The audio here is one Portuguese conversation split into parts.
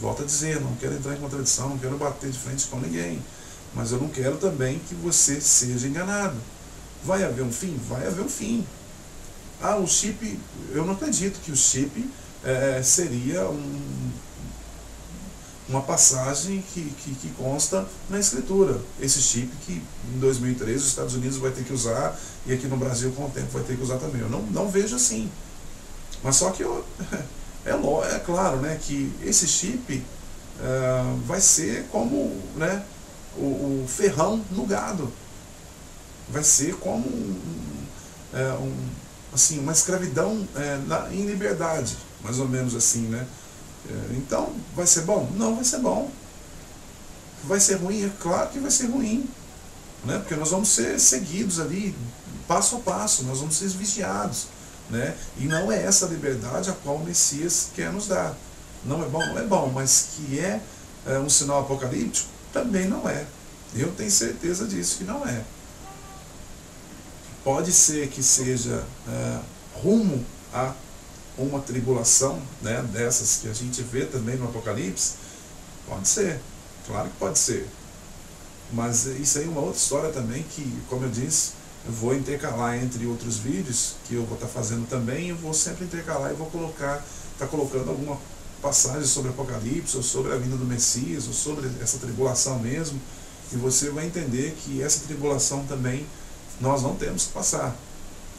Volto a dizer, não quero entrar em contradição, não quero bater de frente com ninguém, mas eu não quero também que você seja enganado. Vai haver um fim? Vai haver um fim. Ah, o chip, eu não acredito que o chip seria uma passagem que consta na escritura. Esse chip que em 2013 os Estados Unidos vai ter que usar e aqui no Brasil com o tempo vai ter que usar também. Eu não vejo assim. Mas só que é claro, né, que esse chip vai ser como, né, o ferrão no gado. Vai ser como assim, uma escravidão em liberdade, mais ou menos assim, né? Então, vai ser bom? Não vai ser bom. Vai ser ruim? É claro que vai ser ruim, né? Porque nós vamos ser seguidos ali, passo a passo, nós vamos ser vigiados, né? E não é essa liberdade a qual o Messias quer nos dar. Não é bom? Não é bom, mas que é um sinal apocalíptico? Também não é. Eu tenho certeza disso, que não é. Pode ser que seja rumo a uma tribulação, né, dessas que a gente vê também no Apocalipse. Pode ser, claro que pode ser. Mas isso aí é uma outra história também que, como eu disse, eu vou intercalar entre outros vídeos que eu vou estar fazendo também. Eu vou sempre intercalar e vou estar colocando alguma passagem sobre Apocalipse, ou sobre a vinda do Messias, ou sobre essa tribulação mesmo. E você vai entender que essa tribulação também nós não temos que passar.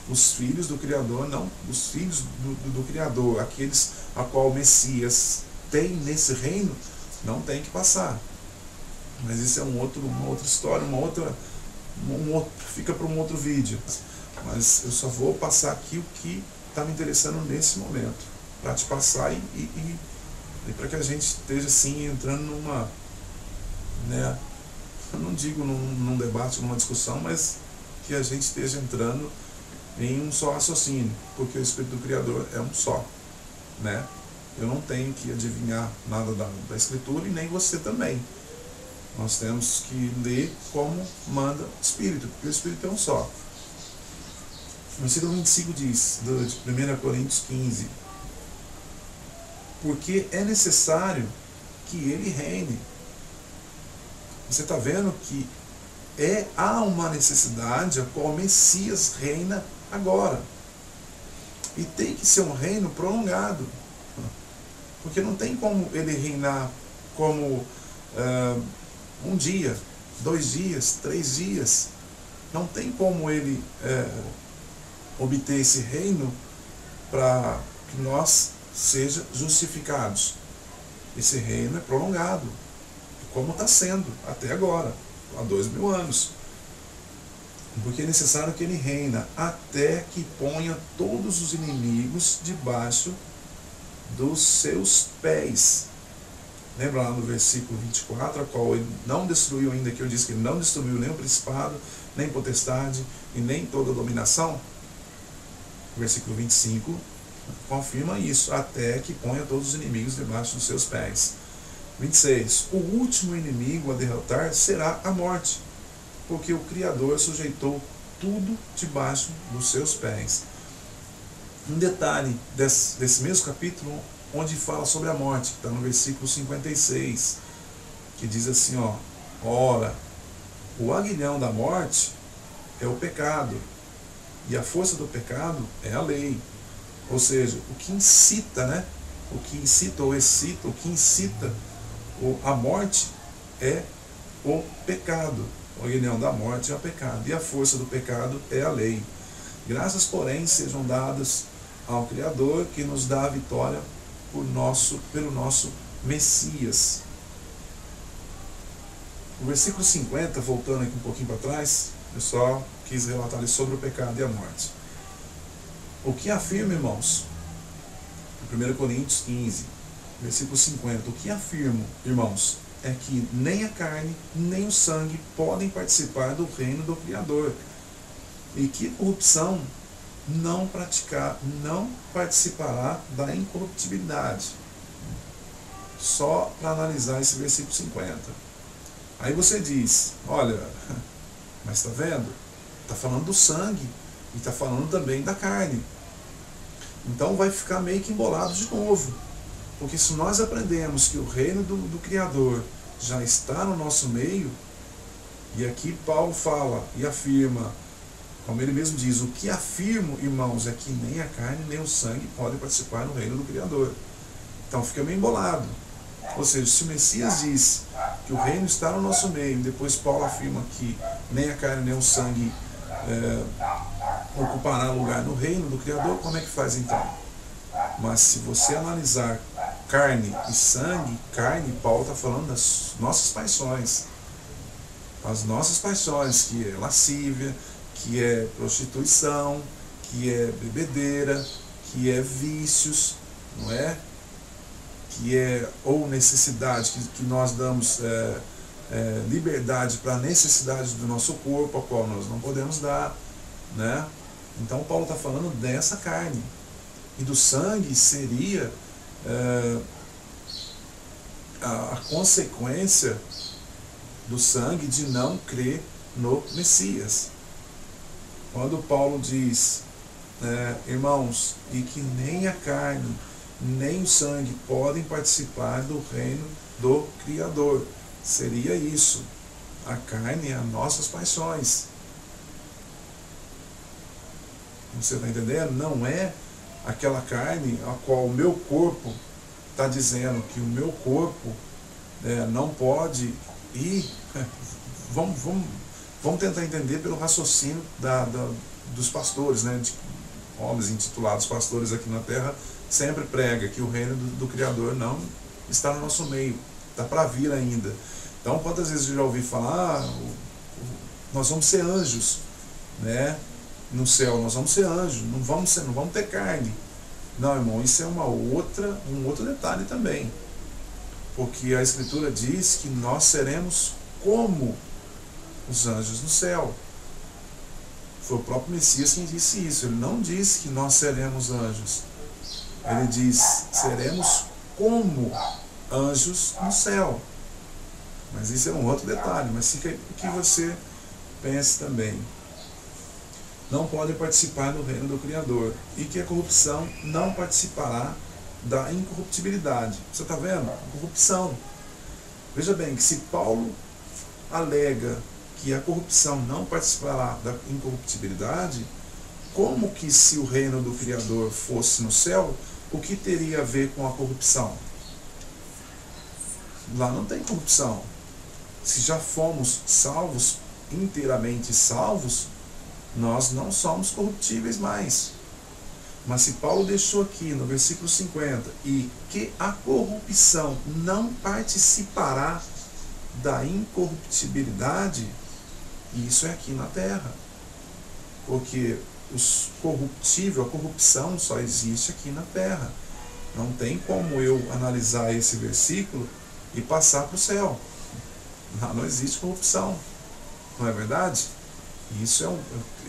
Os filhos do Criador, não, os filhos do Criador, aqueles a qual o Messias tem nesse reino, não tem que passar. Mas isso é uma outra história, fica para um outro vídeo. Mas eu só vou passar aqui o que está me interessando nesse momento, para te passar e para que a gente esteja assim entrando numa, né, eu não digo num debate, numa discussão, mas que a gente esteja entrando em um só raciocínio, porque o Espírito do Criador é um só, né? Eu não tenho que adivinhar nada da Escritura e nem você também. Nós temos que ler como manda o Espírito, porque o Espírito é um só. O versículo 25 diz, de 1 Coríntios 15, porque é necessário que ele reine. Você está vendo que há uma necessidade a qual o Messias reina agora. E tem que ser um reino prolongado. Porque não tem como ele reinar como um dia, 2 dias, 3 dias. Não tem como ele obter esse reino para que nós sejamos justificados. Esse reino é prolongado, como está sendo até agora, há 2000 anos. Porque é necessário que ele reina até que ponha todos os inimigos debaixo dos seus pés. Lembra lá no versículo 24, a qual ele não destruiu ainda, que eu disse que ele não destruiu nem o principado, nem potestade e nem toda a dominação? O versículo 25 confirma isso, até que ponha todos os inimigos debaixo dos seus pés. 26. O último inimigo a derrotar será a morte, porque o Criador sujeitou tudo debaixo dos seus pés. Um detalhe desse mesmo capítulo, onde fala sobre a morte, que está no versículo 56, que diz assim, ora, o aguilhão da morte é o pecado, e a força do pecado é a lei. Ou seja, o que incita, né? O que incita ou excita, o que incita a morte é o pecado. O aguilhão da morte é o pecado, e a força do pecado é a lei. Graças, porém, sejam dadas ao Criador, que nos dá a vitória pelo nosso Messias. O versículo 50, voltando aqui um pouquinho para trás, eu só quis relatar ali sobre o pecado e a morte. O que afirma, irmãos? 1 Coríntios 15, versículo 50. O que afirmo, irmãos, é que nem a carne, nem o sangue podem participar do reino do Criador. E que corrupção não participará da incorruptibilidade. Só para analisar esse versículo 50. Aí você diz, olha, mas está vendo? Está falando do sangue e está falando também da carne. Então vai ficar meio que embolado de novo. Porque se nós aprendemos que o reino do Criador já está no nosso meio, e aqui Paulo fala e afirma, como ele mesmo diz, o que afirmo, irmãos, é que nem a carne nem o sangue podem participar no reino do Criador. Então fica meio embolado. Ou seja, se o Messias diz que o reino está no nosso meio, e depois Paulo afirma que nem a carne nem o sangue ocupará lugar no reino do Criador, como é que faz então? Mas se você analisar carne e sangue, carne, Paulo está falando das nossas paixões. As nossas paixões, que é lascívia, que é prostituição, que é bebedeira, que é vícios, não é? Que é ou necessidade, que nós damos liberdade para a necessidade do nosso corpo, a qual nós não podemos dar, né? Então Paulo está falando dessa carne. E do sangue seria a consequência do sangue de não crer no Messias. Quando Paulo diz, irmãos, e que nem a carne, nem o sangue podem participar do reino do Criador, seria isso. A carne é as nossas paixões. Você está entendendo? Não é aquela carne a qual o meu corpo está dizendo que o meu corpo não pode ir. Vamos tentar entender pelo raciocínio dos pastores, né? De homens intitulados pastores aqui na terra, sempre prega que o reino do Criador não está no nosso meio, está para vir ainda. Então, quantas vezes eu já ouvi falar, nós vamos ser anjos, né? No céu, nós vamos ser anjos, não vamos ter carne. Não, irmão, isso é um outro detalhe também. Porque a Escritura diz que nós seremos como os anjos no céu. Foi o próprio Messias quem disse isso. Ele não disse que nós seremos anjos. Ele diz, seremos como anjos no céu. Mas isso é um outro detalhe, mas fica aí para que você pense também. Não podem participar do reino do Criador, e que a corrupção não participará da incorruptibilidade. Você está vendo? Corrupção. Veja bem que se Paulo alega que a corrupção não participará da incorruptibilidade, como que se o reino do Criador fosse no céu, o que teria a ver com a corrupção? Lá não tem corrupção. Se já fomos salvos, inteiramente salvos, nós não somos corruptíveis mais. Mas se Paulo deixou aqui no versículo 50, e que a corrupção não participará da incorruptibilidade, isso é aqui na terra. Porque a corrupção só existe aqui na terra. Não tem como eu analisar esse versículo e passar para o céu. Não existe corrupção. Não é verdade? Isso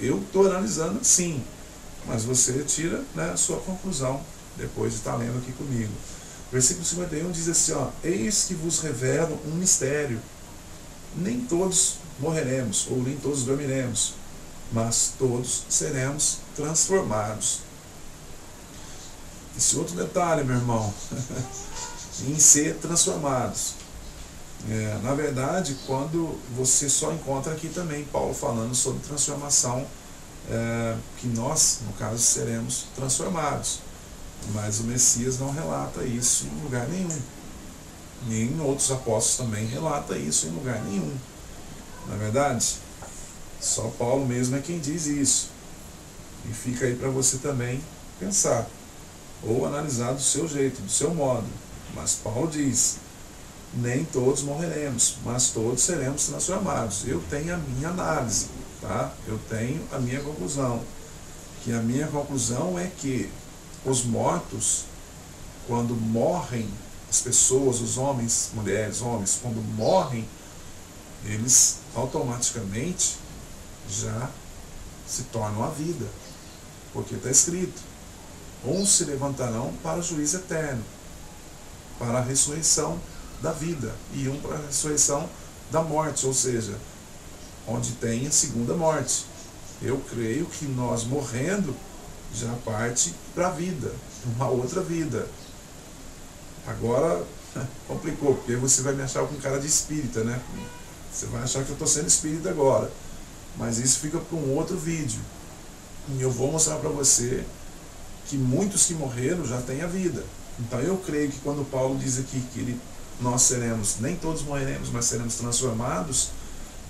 eu estou analisando sim, mas você tira, né, a sua conclusão depois de estar lendo aqui comigo. Versículo 51 diz assim, eis que vos revelo um mistério. Nem todos morreremos, ou nem todos dormiremos, mas todos seremos transformados. Esse outro detalhe, meu irmão, em ser transformados. Na verdade, quando você só encontra aqui também Paulo falando sobre transformação, que nós, no caso, seremos transformados. Mas o Messias não relata isso em lugar nenhum. Nem outros apóstolos também relata isso em lugar nenhum. Não é verdade? Só Paulo mesmo é quem diz isso. E fica aí para você também pensar. Ou analisar do seu jeito, do seu modo. Mas Paulo diz, nem todos morreremos, mas todos seremos transformados. Eu tenho a minha análise, tá? Eu tenho a minha conclusão. Que a minha conclusão é que os mortos, quando morrem, as pessoas, os homens, mulheres, homens, quando morrem, eles automaticamente já se tornam a vida. Porque está escrito, uns se levantarão para o juízo eterno, para a ressurreição da vida, e um para a ressurreição da morte, ou seja, onde tem a segunda morte. Eu creio que nós morrendo já parte para a vida, uma outra vida. Agora complicou, porque você vai me achar com cara de espírita, né? Você vai achar que eu estou sendo espírita agora. Mas isso fica para um outro vídeo. E eu vou mostrar para você que muitos que morreram já têm a vida. Então eu creio que quando Paulo diz aqui que nós seremos, nem todos morreremos, mas seremos transformados,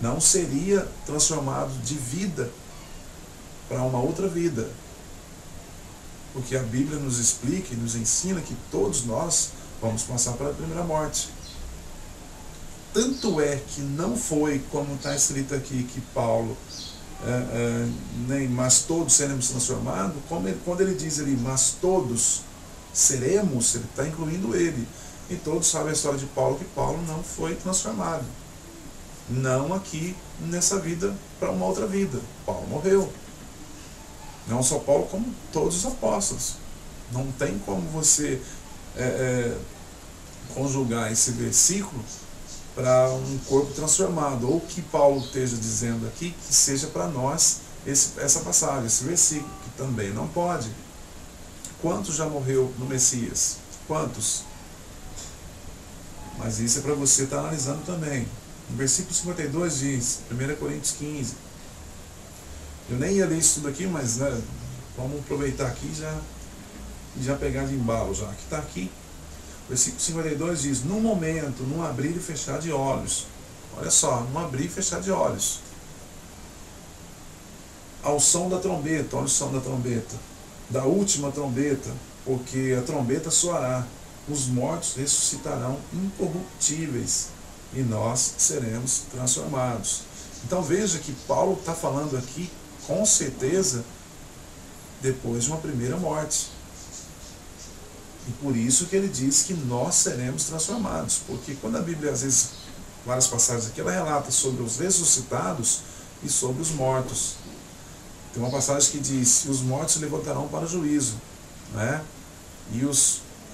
não seria transformado de vida para uma outra vida. Porque a Bíblia nos explica e nos ensina que todos nós vamos passar pela primeira morte. Tanto é que não foi, como está escrito aqui, que Paulo, mas todos seremos transformados, quando ele diz ali, mas todos seremos, ele está incluindo ele. E todos sabem a história de Paulo, que Paulo não foi transformado. Não aqui, nessa vida, para uma outra vida. Paulo morreu. Não só Paulo, como todos os apóstolos. Não tem como você conjugar esse versículo para um corpo transformado, ou que Paulo esteja dizendo aqui, que seja para nós essa passagem, esse versículo, que também não pode. Quantos já morreu no Messias? Quantos? Mas isso é para você estar analisando também. No versículo 52 diz, 1 Coríntios 15, eu nem ia ler isso tudo aqui, mas né, vamos aproveitar aqui e já pegar de embalo já, que está aqui. Versículo 52 diz, num momento, num abrir e fechar de olhos. Olha só, num abrir e fechar de olhos. Ao som da trombeta, olha o som da trombeta. Da última trombeta, porque a trombeta soará. Os mortos ressuscitarão incorruptíveis e nós seremos transformados. Então veja que Paulo está falando aqui, com certeza, depois de uma primeira morte. E por isso que ele diz que nós seremos transformados. Porque quando a Bíblia, às vezes, várias passagens aqui, ela relata sobre os ressuscitados e sobre os mortos. Tem uma passagem que diz, os mortos se levantarão para o juízo, né?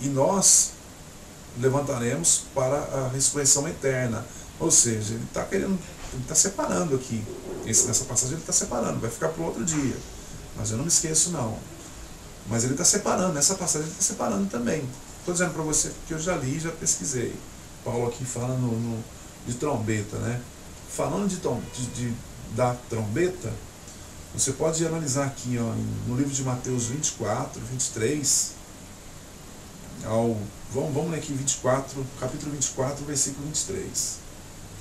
E nós levantaremos para a ressurreição eterna. Ou seja, ele está separando aqui. Nessa passagem ele está separando, vai ficar para o outro dia. Mas eu não me esqueço não. Mas ele está separando, nessa passagem ele está separando também. Estou dizendo para você que eu já li e já pesquisei. Paulo aqui fala de trombeta, né? Falando da trombeta, você pode analisar aqui ó, no livro de Mateus 24, 23, vamos ler aqui 24, capítulo 24, versículo 23.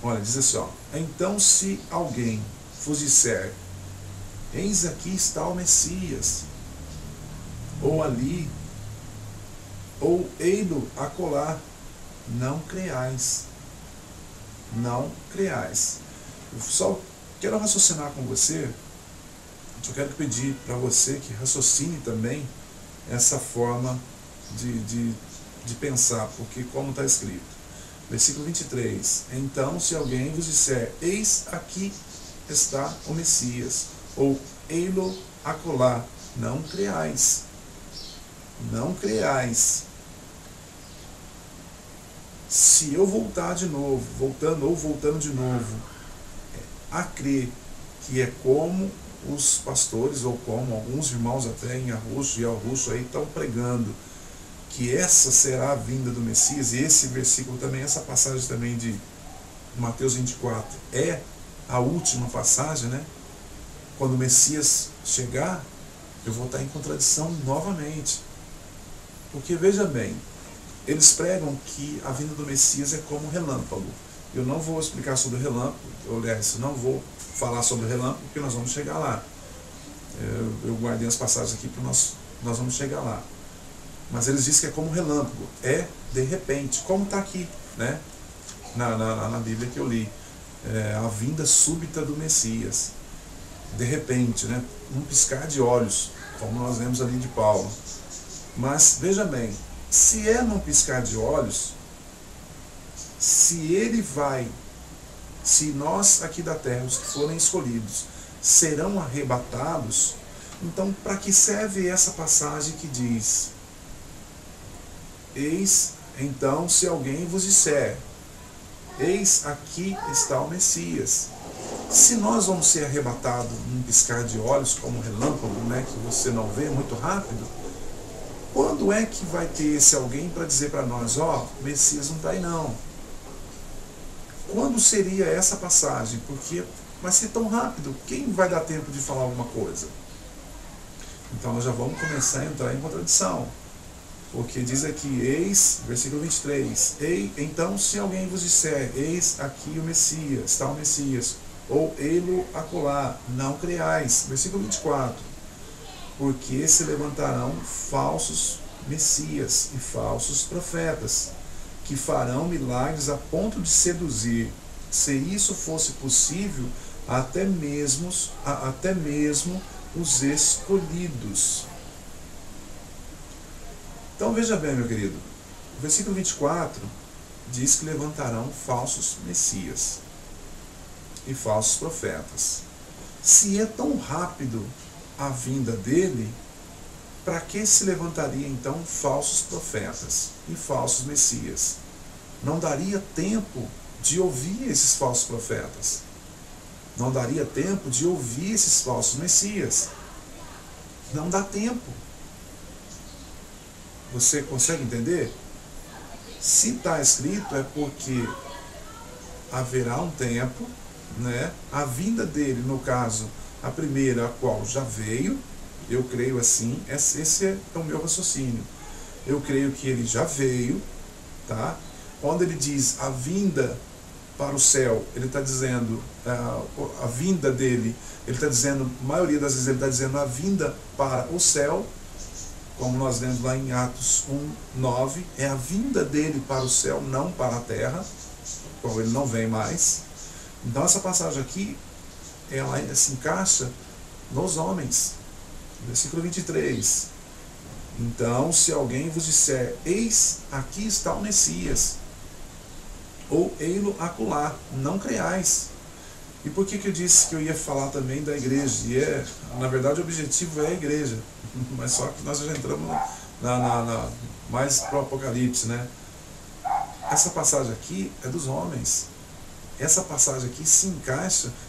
Olha, diz assim, ó, então se alguém vos disser, eis aqui está o Messias, ou ali, ou ei-lo acolá, não creais. Não creais. Eu só quero raciocinar com você, só quero pedir para você que raciocine também essa forma de pensar, porque como está escrito, versículo 23, então se alguém vos disser, eis aqui está o Messias, ou ei-lo acolá, não creais. Não creais. Se eu voltar de novo, voltando de novo, a crer que é como os pastores, ou como alguns irmãos até em Arruxo e Alruxo aí estão pregando, que essa será a vinda do Messias, e esse versículo também, essa passagem também de Mateus 24, é a última passagem, né? Quando o Messias chegar, eu vou estar em contradição novamente. Porque veja bem, eles pregam que a vinda do Messias é como relâmpago. Eu não vou explicar sobre o relâmpago, aliás, não vou falar sobre o relâmpago, porque nós vamos chegar lá. Eu guardei as passagens aqui para nós vamos chegar lá. Mas eles dizem que é como relâmpago, é de repente, como está aqui, né? Na Bíblia que eu li. A vinda súbita do Messias. De repente, né? Um piscar de olhos, como nós vemos ali de Paulo. Mas, veja bem, se é num piscar de olhos, se nós aqui da terra, os que forem escolhidos, serão arrebatados, então para que serve essa passagem que diz, eis, então, se alguém vos disser, eis aqui está o Messias. Se nós vamos ser arrebatados num piscar de olhos, como um relâmpago, né, que você não vê muito rápido, Quando é que vai ter esse alguém para dizer para nós, ó, o Messias não está aí não? Quando seria essa passagem? Porque vai ser tão rápido, quem vai dar tempo de falar alguma coisa? Então nós já vamos começar a entrar em contradição. Porque diz aqui, eis, versículo 23, então se alguém vos disser, eis aqui o Messias, está o Messias, ou ele acolá, não creais. Versículo 24, porque se levantarão falsos messias e falsos profetas, que farão milagres a ponto de seduzir, se isso fosse possível, até mesmo os escolhidos. Então veja bem, meu querido, o versículo 24 diz que levantarão falsos messias e falsos profetas. Se é tão rápido a vinda dele, para que se levantaria então falsos profetas e falsos messias? Não daria tempo de ouvir esses falsos profetas. Não daria tempo de ouvir esses falsos messias. Não dá tempo. Você consegue entender? Se está escrito é porque haverá um tempo, né? A vinda dele, no caso, a primeira, a qual já veio, eu creio assim, esse é o meu raciocínio. Eu creio que ele já veio, tá? Quando ele diz a vinda para o céu, ele está dizendo a vinda dele, ele está dizendo, a maioria das vezes ele está dizendo a vinda para o céu, como nós lemos lá em Atos 1:9, é a vinda dele para o céu, não para a terra, qual ele não vem mais. Então essa passagem aqui, ela se encaixa nos homens. Versículo 23. Então, se alguém vos disser, eis, aqui está o Messias, ou ei-lo acolá, não creais. E por que eu disse que eu ia falar também da igreja? E na verdade o objetivo é a igreja, mas só que nós já entramos mais para o Apocalipse, né? Essa passagem aqui é dos homens. Essa passagem aqui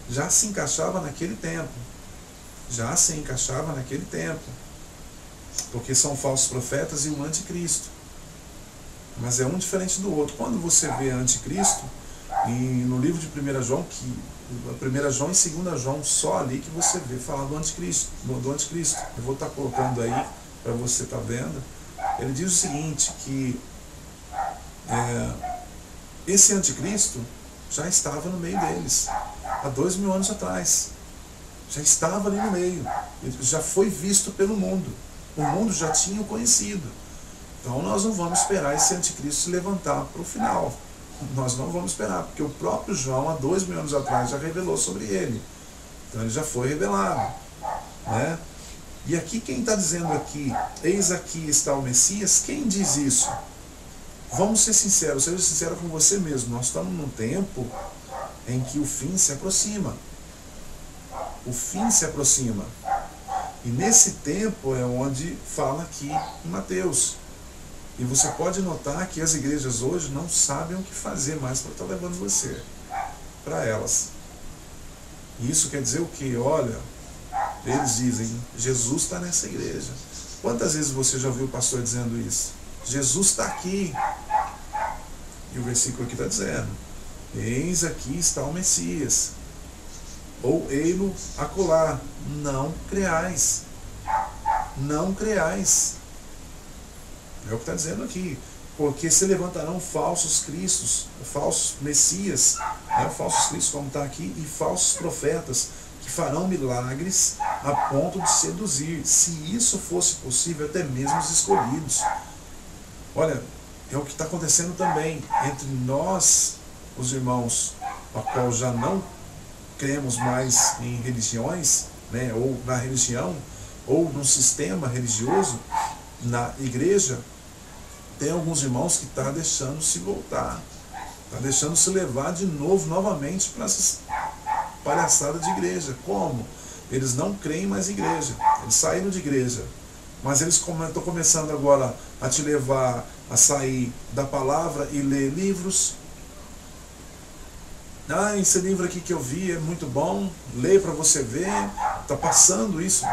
já se encaixava naquele tempo. Já se encaixava naquele tempo. Porque são falsos profetas e o anticristo. Mas é um diferente do outro. Quando você vê anticristo, no livro de 1 João, 1 João e 2 João, só ali que você vê falar do anticristo. Eu vou estar colocando aí para você estar vendo. Ele diz o seguinte, que esse anticristo já estava no meio deles, há 2000 anos atrás. Já estava ali no meio, ele já foi visto pelo mundo. O mundo já tinha o conhecido. Então nós não vamos esperar esse anticristo se levantar para o final. Nós não vamos esperar, porque o próprio João, há 2000 anos atrás, já revelou sobre ele. Então ele já foi revelado, né? E aqui quem está dizendo aqui, eis aqui está o Messias, quem diz isso? Vamos ser sinceros, seja sincero com você mesmo. Nós estamos num tempo em que o fim se aproxima. O fim se aproxima. E nesse tempo é onde fala aqui em Mateus. E você pode notar que as igrejas hoje não sabem o que fazer mais para estar levando você para elas. E isso quer dizer o quê? Olha, eles dizem, Jesus está nessa igreja. Quantas vezes você já ouviu o pastor dizendo isso? Jesus está aqui. E o versículo aqui está dizendo, eis aqui está o Messias, ou ei-lo acolá, não creais. Não creais. É o que está dizendo aqui. Porque se levantarão falsos cristos, falsos messias, falsos cristos como está aqui, e falsos profetas, que farão milagres a ponto de seduzir, se isso fosse possível, até mesmo os escolhidos. Olha, é o que está acontecendo também entre nós, os irmãos, a qual já não cremos mais em religiões, né, ou na religião, ou no sistema religioso, na igreja. Tem alguns irmãos que estão deixando se voltar, está deixando se levar de novo, novamente, para essas palhaçadas de igreja. Como? Eles não creem mais em igreja, eles saíram de igreja, mas eles estão começando agora a te levar a sair da palavra e ler livros. Ah, esse livro aqui que eu vi é muito bom, lê para você ver. Está passando isso,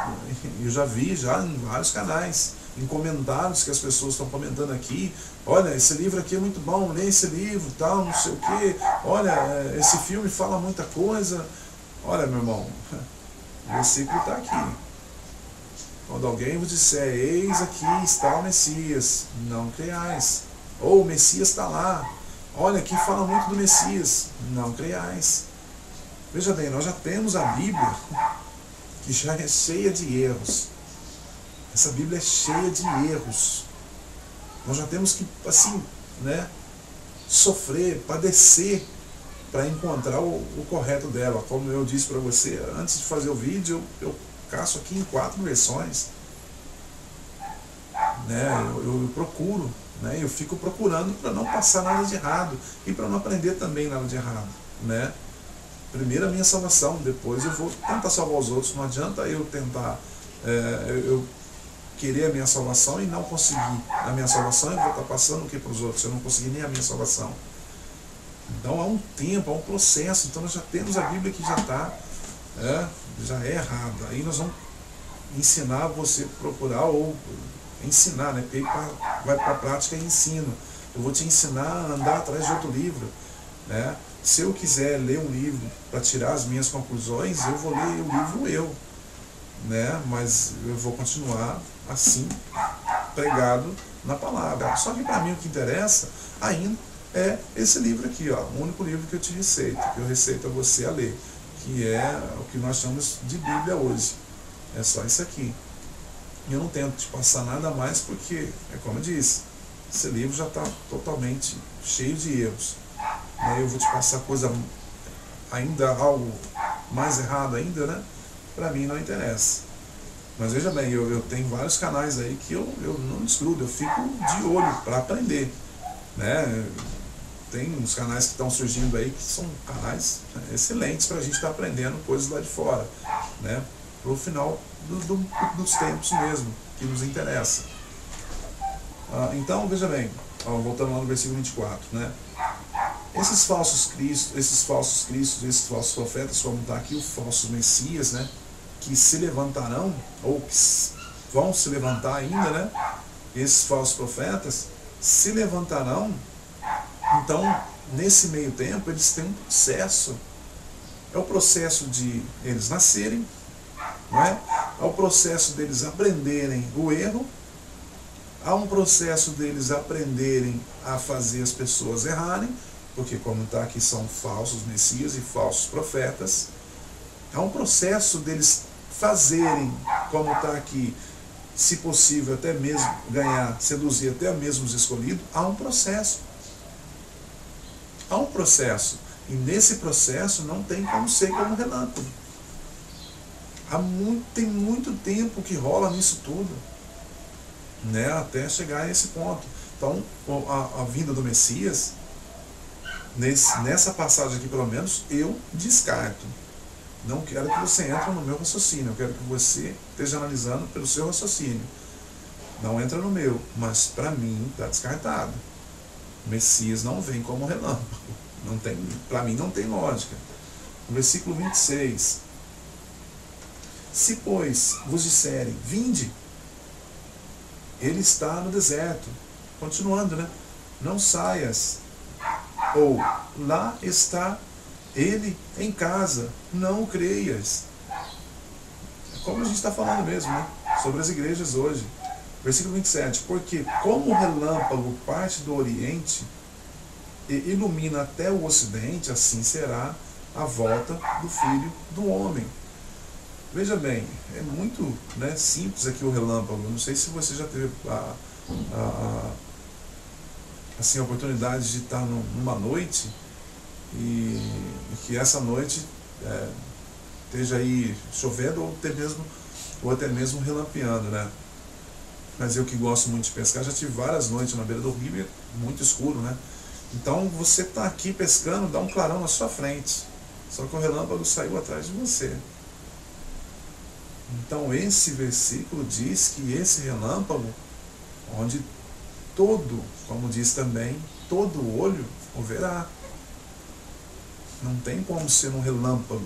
eu já vi já em vários canais. em comentários que as pessoas estão comentando aqui, olha, esse livro aqui é muito bom, lê esse livro, tal, não sei o quê, olha, esse filme fala muita coisa. Olha, meu irmão, o versículo está aqui. Quando alguém vos disser, eis aqui está o Messias, não creiais. Ou o Messias está lá. Olha, aqui fala muito do Messias, não creiais. Veja bem, nós já temos a Bíblia, que já é cheia de erros. Essa Bíblia é cheia de erros. Nós já temos que, assim, né, sofrer, padecer, para encontrar o correto dela. Como eu disse para você, antes de fazer o vídeo, eu caço aqui em 4 versões. Né, eu procuro, né, eu fico procurando para não passar nada de errado e para não aprender também nada de errado. Né? Primeiro a minha salvação, depois eu vou tentar salvar os outros. Não adianta eu tentar, eu querer a minha salvação e não conseguir a minha salvação, eu vou estar passando o que para os outros, eu não consegui nem a minha salvação. Então há um tempo, há um processo. Então nós já temos a Bíblia que já está, já é errada. Aí nós vamos ensinar você a procurar, ou ensinar, né? Porque vai para a prática e ensino. Eu vou te ensinar a andar atrás de outro livro. Né? Se eu quiser ler um livro para tirar as minhas conclusões, eu vou ler o livro né? Mas eu vou continuar assim, pregado na palavra. Só que para mim o que interessa ainda é esse livro aqui, ó, o único livro que eu te receito, que eu receito a você a ler, que é o que nós chamamos de Bíblia hoje. É só isso aqui. Eu não tento te passar nada mais, porque, é como eu disse, esse livro já está totalmente cheio de erros. Eu vou te passar coisa ainda, algo mais errado ainda, né? Para mim não interessa. Mas veja bem, eu tenho vários canais aí que eu não desgrudo, eu fico de olho para aprender. Né? Tem uns canais que estão surgindo aí que são canais excelentes para a gente estar aprendendo coisas lá de fora, né? Para o final dos tempos mesmo, que nos interessa. Então, veja bem, voltando lá no versículo 24, né? Esses falsos cristos, esses falsos profetas, como está aqui, os falsos messias, né? Que se levantarão, ou que vão se levantar ainda, né? Esses falsos profetas se levantarão. Então, nesse meio tempo, eles têm um processo. É o processo de eles nascerem, não é? É o processo deles aprenderem o erro. Há um processo deles aprenderem a fazer as pessoas errarem, porque como está aqui são falsos messias e falsos profetas. Há um processo deles fazerem, como está aqui, se possível até mesmo ganhar, seduzir até mesmo os escolhidos. Há um processo. Há um processo. E nesse processo não tem como ser como relâmpago. Tem muito tempo que rola nisso tudo, né, até chegar a esse ponto. Então, a vinda do Messias, nessa passagem aqui pelo menos, eu descarto. Não quero que você entre no meu raciocínio, eu quero que você esteja analisando pelo seu raciocínio. Não entra no meu, mas para mim está descartado. O Messias não vem como relâmpago. Para mim não tem lógica. No versículo 26. Se, pois, vos disserem, vinde, ele está no deserto. Continuando, né? Não saias. Ou, lá está ele em casa, não creias. Como a gente está falando mesmo, né? Sobre as igrejas hoje. Versículo 27. Porque como o relâmpago parte do Oriente e ilumina até o Ocidente, assim será a volta do Filho do Homem. Veja bem, é muito, né, simples aqui o relâmpago. Eu não sei se você já teve assim, a oportunidade de estar numa noite e que essa noite esteja aí chovendo ou até mesmo relampeando, né? Mas eu que gosto muito de pescar, já tive várias noites na beira do rio, muito escuro, né? Então você está aqui pescando, dá um clarão na sua frente, só que o relâmpago saiu atrás de você. Então esse versículo diz que esse relâmpago, onde como diz também, todo olho o verá. Não tem como ser um relâmpago